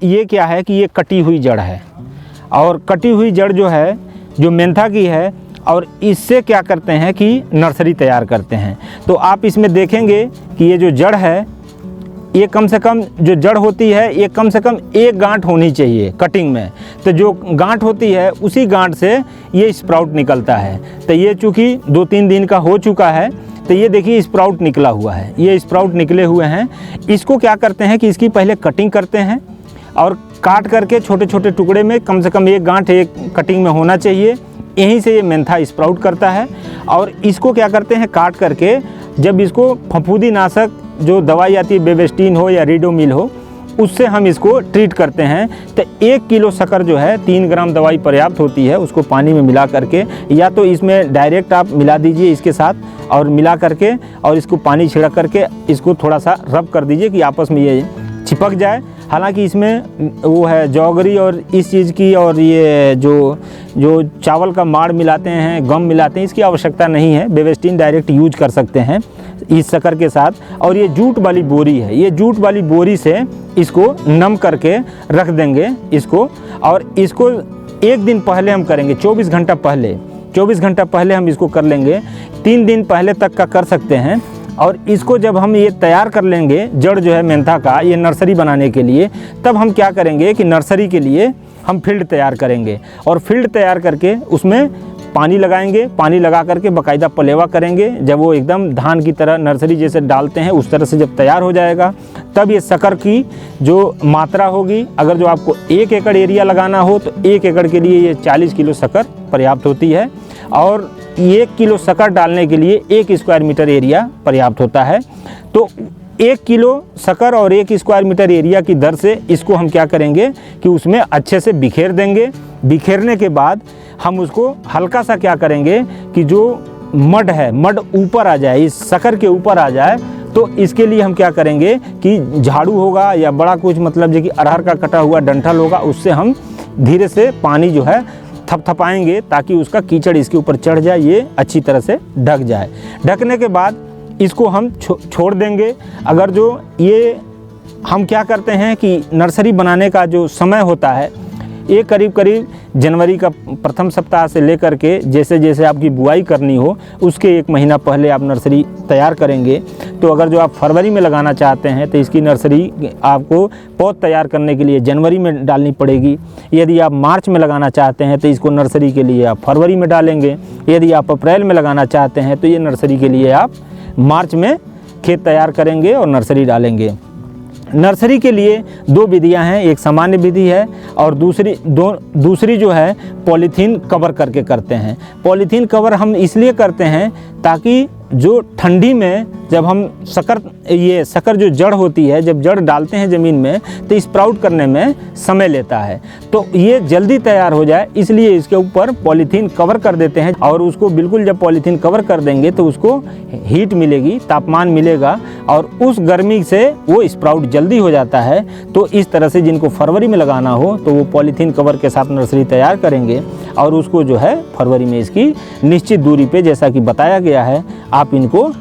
ये क्या है कि ये कटी हुई जड़ है और कटी हुई जड़ जो है जो मेंथा की है और इससे क्या करते हैं कि नर्सरी तैयार करते हैं। तो आप इसमें देखेंगे कि ये जो जड़ है ये कम से कम जो जड़ होती है ये कम से कम एक गांठ होनी चाहिए कटिंग में। तो जो गांठ होती है उसी गांठ से ये स्प्राउट निकलता है। तो ये चूँकि 2-3 दिन का हो चुका है तो ये देखिए स्प्राउट निकला हुआ है, ये स्प्राउट निकले हुए हैं। इसको क्या करते हैं कि इसकी पहले कटिंग करते हैं और काट करके छोटे छोटे टुकड़े में कम से कम एक गांठ एक कटिंग में होना चाहिए। यहीं से ये मेंथा स्प्राउट करता है। और इसको क्या करते हैं काट करके जब इसको फफूंदी नाशक जो दवाई आती है बेबेस्टीन हो या रिडोमिल हो उससे हम इसको ट्रीट करते हैं। तो 1 किलो शक्कर जो है 3 ग्राम दवाई पर्याप्त होती है। उसको पानी में मिला करके या तो इसमें डायरेक्ट आप मिला दीजिए इसके साथ और मिला करके और इसको पानी छिड़क करके इसको थोड़ा सा रब कर दीजिए कि आपस में ये चिपक जाए। हालांकि इसमें वो है जौगरी और इस चीज़ की और ये जो चावल का माड़ मिलाते हैं गम मिलाते हैं इसकी आवश्यकता नहीं है। बेबेस्टीन डायरेक्ट यूज कर सकते हैं इस शक्कर के साथ। और ये जूट वाली बोरी है, ये जूट वाली बोरी से इसको नम करके रख देंगे इसको। और इसको 1 दिन पहले हम करेंगे, 24 घंटा पहले हम इसको कर लेंगे। 3 दिन पहले तक का कर सकते हैं। और इसको जब हम ये तैयार कर लेंगे जड़ जो है मेंथा का ये नर्सरी बनाने के लिए, तब हम क्या करेंगे कि नर्सरी के लिए हम फील्ड तैयार करेंगे। और फील्ड तैयार करके उसमें पानी लगाएंगे, पानी लगा करके बाकायदा पलेवा करेंगे। जब वो एकदम धान की तरह नर्सरी जैसे डालते हैं उस तरह से जब तैयार हो जाएगा तब ये शक्कर की जो मात्रा होगी, अगर जो आपको 1 एकड़ एरिया लगाना हो तो 1 एकड़ के लिए ये 40 किलो शक्कर पर्याप्त होती है। और 1 किलो शक्कर डालने के लिए 1 स्क्वायर मीटर एरिया पर्याप्त होता है। तो 1 किलो शक्कर और 1 स्क्वायर मीटर एरिया की दर से इसको हम क्या करेंगे कि उसमें अच्छे से बिखेर देंगे। बिखेरने के बाद हम उसको हल्का सा क्या करेंगे कि जो मड है मड ऊपर आ जाए, इस शक्कर के ऊपर आ जाए। तो इसके लिए हम क्या करेंगे कि झाड़ू होगा या बड़ा कुछ मतलब जो कि अरहर का कटा हुआ डंठल होगा उससे हम धीरे से पानी जो है थपथपाएंगे ताकि उसका कीचड़ इसके ऊपर चढ़ जाए, ये अच्छी तरह से ढक जाए। ढकने के बाद इसको हम छोड़ देंगे। अगर जो ये हम क्या करते हैं कि नर्सरी बनाने का जो समय होता है ये करीब जनवरी का प्रथम सप्ताह से लेकर के जैसे जैसे आपकी बुआई करनी हो उसके 1 महीना पहले आप नर्सरी तैयार करेंगे। तो अगर जो आप फरवरी में लगाना चाहते हैं तो इसकी नर्सरी आपको पौध तैयार करने के लिए जनवरी में डालनी पड़ेगी। यदि आप मार्च में लगाना चाहते हैं तो इसको नर्सरी के लिए आप फरवरी में डालेंगे। यदि आप अप्रैल में लगाना चाहते हैं तो ये नर्सरी के लिए आप मार्च में खेत तैयार करेंगे और नर्सरी डालेंगे। नर्सरी के लिए 2 विधियां हैं, एक सामान्य विधि है और दूसरी जो है पॉलीथीन कवर करके करते हैं। पॉलीथीन कवर हम इसलिए करते हैं ताकि जो ठंडी में जब हम शक्कर जो जड़ होती है जब जड़ डालते हैं ज़मीन में तो स्प्राउट करने में समय लेता है, तो ये जल्दी तैयार हो जाए इसलिए इसके ऊपर पॉलीथीन कवर कर देते हैं। और उसको बिल्कुल जब पॉलीथीन कवर कर देंगे तो उसको हीट मिलेगी, तापमान मिलेगा और उस गर्मी से वो स्प्राउट जल्दी हो जाता है। तो इस तरह से जिनको फरवरी में लगाना हो तो वो पॉलीथीन कवर के साथ नर्सरी तैयार करेंगे और उसको जो है फरवरी में इसकी निश्चित दूरी पे जैसा कि बताया गया है आप इनको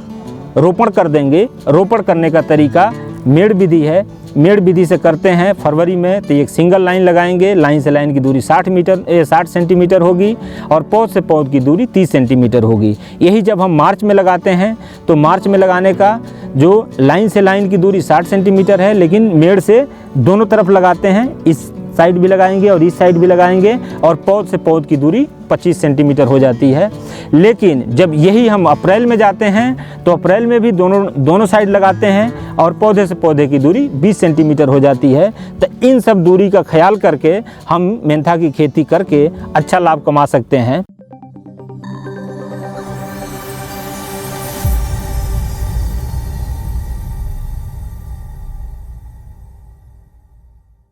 रोपण कर देंगे। रोपण करने का तरीका मेड़ विधि है। मेड़ विधि से करते हैं फरवरी में तो एक सिंगल लाइन लगाएंगे, लाइन से लाइन की दूरी 60 सेंटीमीटर होगी और पौध से पौध की दूरी 30 सेंटीमीटर होगी। यही जब हम मार्च में लगाते हैं तो मार्च में लगाने का जो लाइन से लाइन की दूरी 60 सेंटीमीटर है, लेकिन मेड़ से दोनों तरफ लगाते हैं, इस साइड भी लगाएंगे और इस साइड भी लगाएंगे और पौध से पौध की दूरी 25 सेंटीमीटर हो जाती है। लेकिन जब यही हम अप्रैल में जाते हैं तो अप्रैल में भी दोनों साइड लगाते हैं और पौधे से पौधे की दूरी 20 सेंटीमीटर हो जाती है। तो इन सब दूरी का ख्याल करके हम मेंथा की खेती करके अच्छा लाभ कमा सकते हैं।